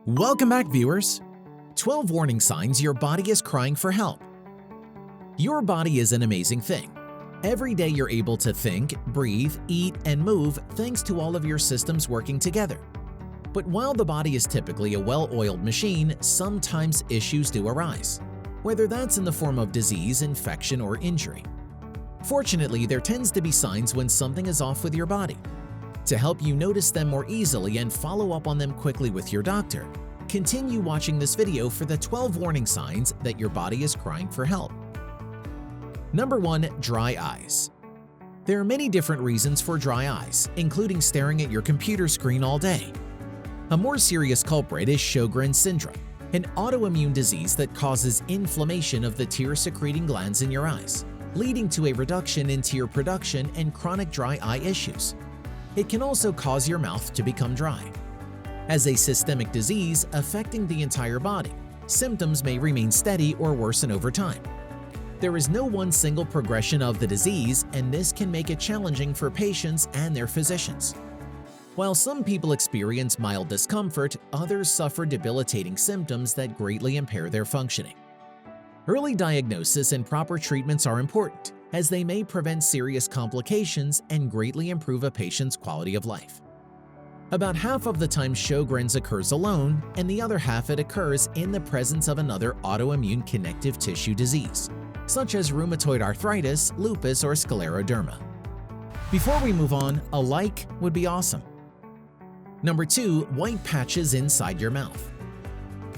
Welcome back, viewers! 12 warning signs your body is crying for help. Your body is an amazing thing. Every day you're able to think, breathe, eat, and move thanks to all of your systems working together. But while the body is typically a well-oiled machine, sometimes issues do arise, whether that's in the form of disease, infection, or injury. Fortunately, there tends to be signs when something is off with your body. To help you notice them more easily and follow up on them quickly with your doctor, continue watching this video for the 12 warning signs that your body is crying for help. Number 1. Dry eyes. There are many different reasons for dry eyes, including staring at your computer screen all day. A more serious culprit is Sjögren syndrome, an autoimmune disease that causes inflammation of the tear-secreting glands in your eyes, leading to a reduction in tear production and chronic dry eye issues. It can also cause your mouth to become dry. As a systemic disease affecting the entire body, symptoms may remain steady or worsen over time. There is no one single progression of the disease, and this can make it challenging for patients and their physicians. While some people experience mild discomfort, others suffer debilitating symptoms that greatly impair their functioning. Early diagnosis and proper treatments are important, as they may prevent serious complications and greatly improve a patient's quality of life. About half of the time Sjögren's occurs alone, and the other half it occurs in the presence of another autoimmune connective tissue disease, such as rheumatoid arthritis, lupus, or scleroderma. Before we move on, a like would be awesome. Number 2. White patches inside your mouth.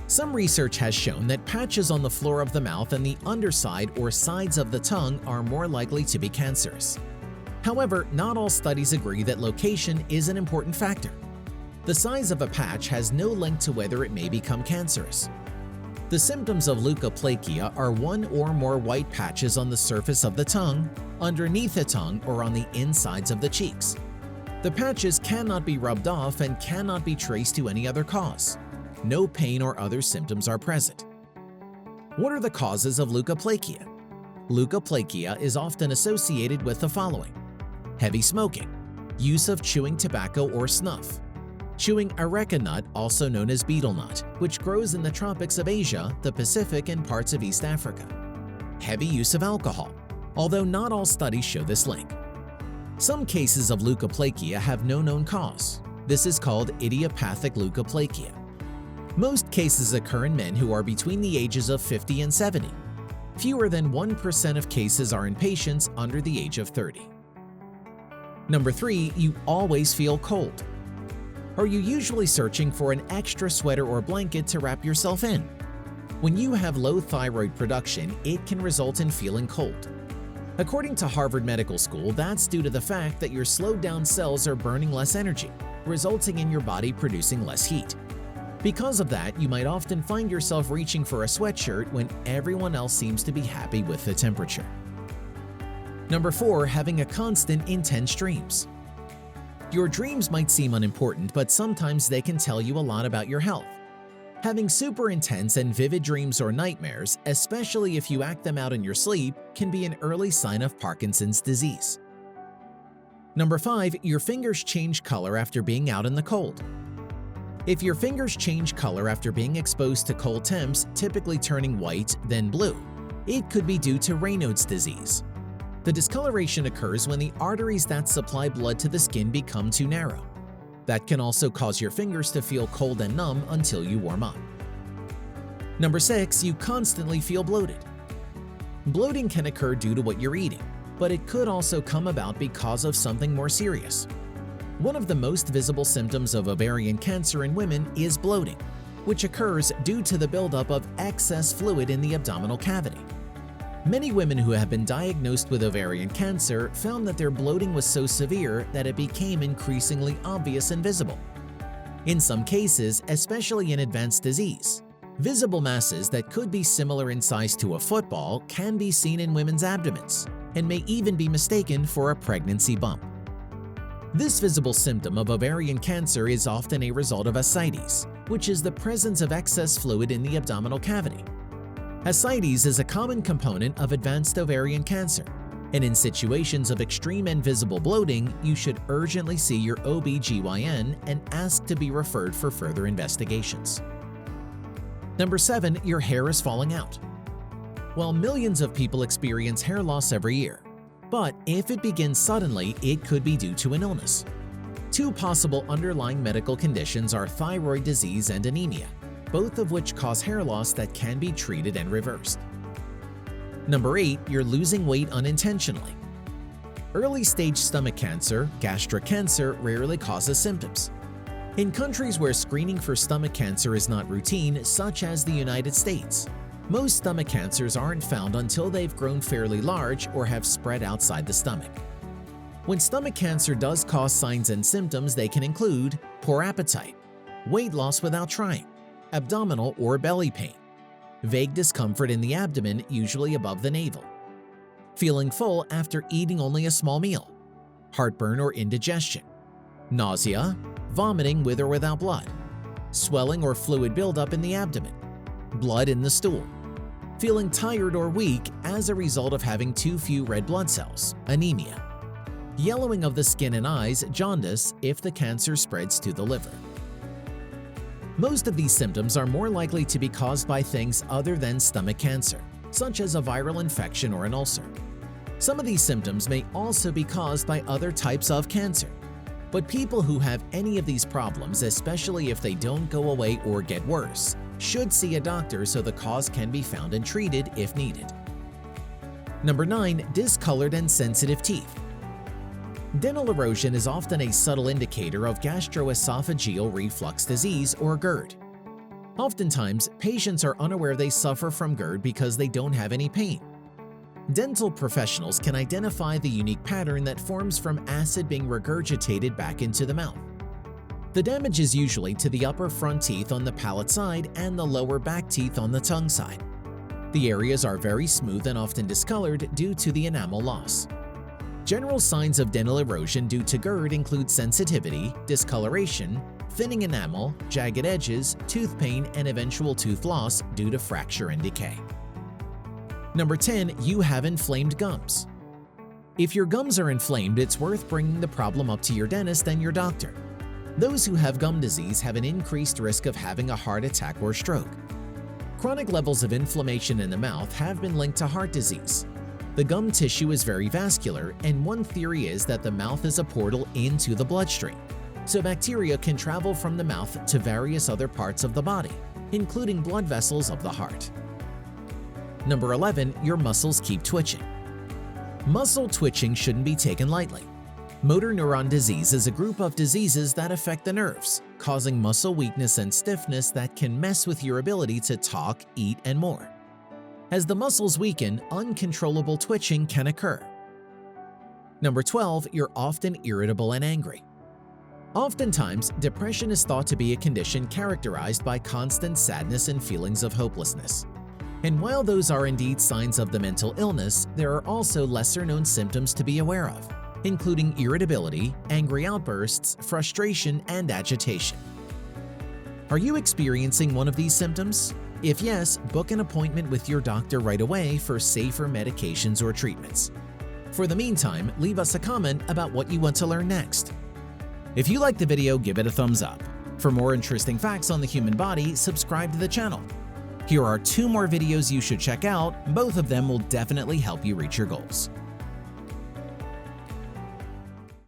Some research has shown that patches on the floor of the mouth and the underside or sides of the tongue are more likely to be cancerous. However, not all studies agree that location is an important factor. The size of a patch has no link to whether it may become cancerous. The symptoms of leukoplakia are one or more white patches on the surface of the tongue, underneath the tongue, or on the insides of the cheeks. The patches cannot be rubbed off and cannot be traced to any other cause. No pain or other symptoms are present. What are the causes of leukoplakia? Leukoplakia is often associated with the following: heavy smoking, use of chewing tobacco or snuff, chewing areca nut, also known as betel nut, which grows in the tropics of Asia, the Pacific, and parts of East Africa, heavy use of alcohol, although not all studies show this link. Some cases of leukoplakia have no known cause. This is called idiopathic leukoplakia. Most cases occur in men who are between the ages of 50 and 70. Fewer than 1% of cases are in patients under the age of 30. Number 3. You always feel cold. Are you usually searching for an extra sweater or blanket to wrap yourself in? When you have low thyroid production, it can result in feeling cold. According to Harvard Medical School, that's due to the fact that your slowed-down cells are burning less energy, resulting in your body producing less heat. Because of that, you might often find yourself reaching for a sweatshirt when everyone else seems to be happy with the temperature. Number 4. Having a constant intense dreams. Your dreams might seem unimportant, but sometimes they can tell you a lot about your health. Having super intense and vivid dreams or nightmares, especially if you act them out in your sleep, can be an early sign of Parkinson's disease. Number 5. Your fingers change color after being out in the cold. If your fingers change color after being exposed to cold temps, typically turning white, then blue, it could be due to Raynaud's disease. The discoloration occurs when the arteries that supply blood to the skin become too narrow. That can also cause your fingers to feel cold and numb until you warm up. Number 6. You constantly feel bloated. Bloating can occur due to what you're eating, but it could also come about because of something more serious. One of the most visible symptoms of ovarian cancer in women is bloating, which occurs due to the buildup of excess fluid in the abdominal cavity. Many women who have been diagnosed with ovarian cancer found that their bloating was so severe that it became increasingly obvious and visible. In some cases, especially in advanced disease, visible masses that could be similar in size to a football can be seen in women's abdomens and may even be mistaken for a pregnancy bump. This visible symptom of ovarian cancer is often a result of ascites, which is the presence of excess fluid in the abdominal cavity. Ascites is a common component of advanced ovarian cancer. And in situations of extreme and visible bloating, you should urgently see your OB/GYN and ask to be referred for further investigations. Number 7. Your hair is falling out. While millions of people experience hair loss every year, but if it begins suddenly, it could be due to an illness. Two possible underlying medical conditions are thyroid disease and anemia, both of which cause hair loss that can be treated and reversed. Number 8. You're losing weight unintentionally. Early-stage stomach cancer, gastric cancer, rarely causes symptoms. In countries where screening for stomach cancer is not routine, such as the United States, most stomach cancers aren't found until they've grown fairly large or have spread outside the stomach. When stomach cancer does cause signs and symptoms, they can include poor appetite, weight loss without trying, abdominal or belly pain, vague discomfort in the abdomen, usually above the navel, feeling full after eating only a small meal, heartburn or indigestion, nausea, vomiting with or without blood, swelling or fluid buildup in the abdomen, blood in the stool, feeling tired or weak as a result of having too few red blood cells, anemia, yellowing of the skin and eyes, jaundice if the cancer spreads to the liver. Most of these symptoms are more likely to be caused by things other than stomach cancer, such as a viral infection or an ulcer. Some of these symptoms may also be caused by other types of cancer. But people who have any of these problems, especially if they don't go away or get worse, should see a doctor so the cause can be found and treated if needed. Number 9. Discolored and sensitive teeth. Dental erosion is often a subtle indicator of gastroesophageal reflux disease or GERD. Oftentimes, patients are unaware they suffer from GERD because they don't have any pain. Dental professionals can identify the unique pattern that forms from acid being regurgitated back into the mouth. The damage is usually to the upper front teeth on the palate side and the lower back teeth on the tongue side. The areas are very smooth and often discolored due to the enamel loss. General signs of dental erosion due to GERD include sensitivity, discoloration, thinning enamel, jagged edges, tooth pain, and eventual tooth loss due to fracture and decay. Number 10. You have inflamed gums. If your gums are inflamed, it's worth bringing the problem up to your dentist and your doctor. Those who have gum disease have an increased risk of having a heart attack or stroke. Chronic levels of inflammation in the mouth have been linked to heart disease. The gum tissue is very vascular, and one theory is that the mouth is a portal into the bloodstream, so bacteria can travel from the mouth to various other parts of the body, including blood vessels of the heart. Number 11. Your muscles keep twitching. Muscle twitching shouldn't be taken lightly. Motor neuron disease is a group of diseases that affect the nerves, causing muscle weakness and stiffness that can mess with your ability to talk, eat, and more. As the muscles weaken, uncontrollable twitching can occur. Number 12. You're often irritable and angry. Oftentimes, depression is thought to be a condition characterized by constant sadness and feelings of hopelessness. And while those are indeed signs of the mental illness, there are also lesser-known symptoms to be aware of, including irritability, angry outbursts, frustration, and agitation. Are you experiencing one of these symptoms? If yes, book an appointment with your doctor right away for safer medications or treatments. For the meantime, leave us a comment about what you want to learn next. If you liked the video, give it a thumbs up. For more interesting facts on the human body, subscribe to the channel. Here are 2 more videos you should check out. Both of them will definitely help you reach your goals.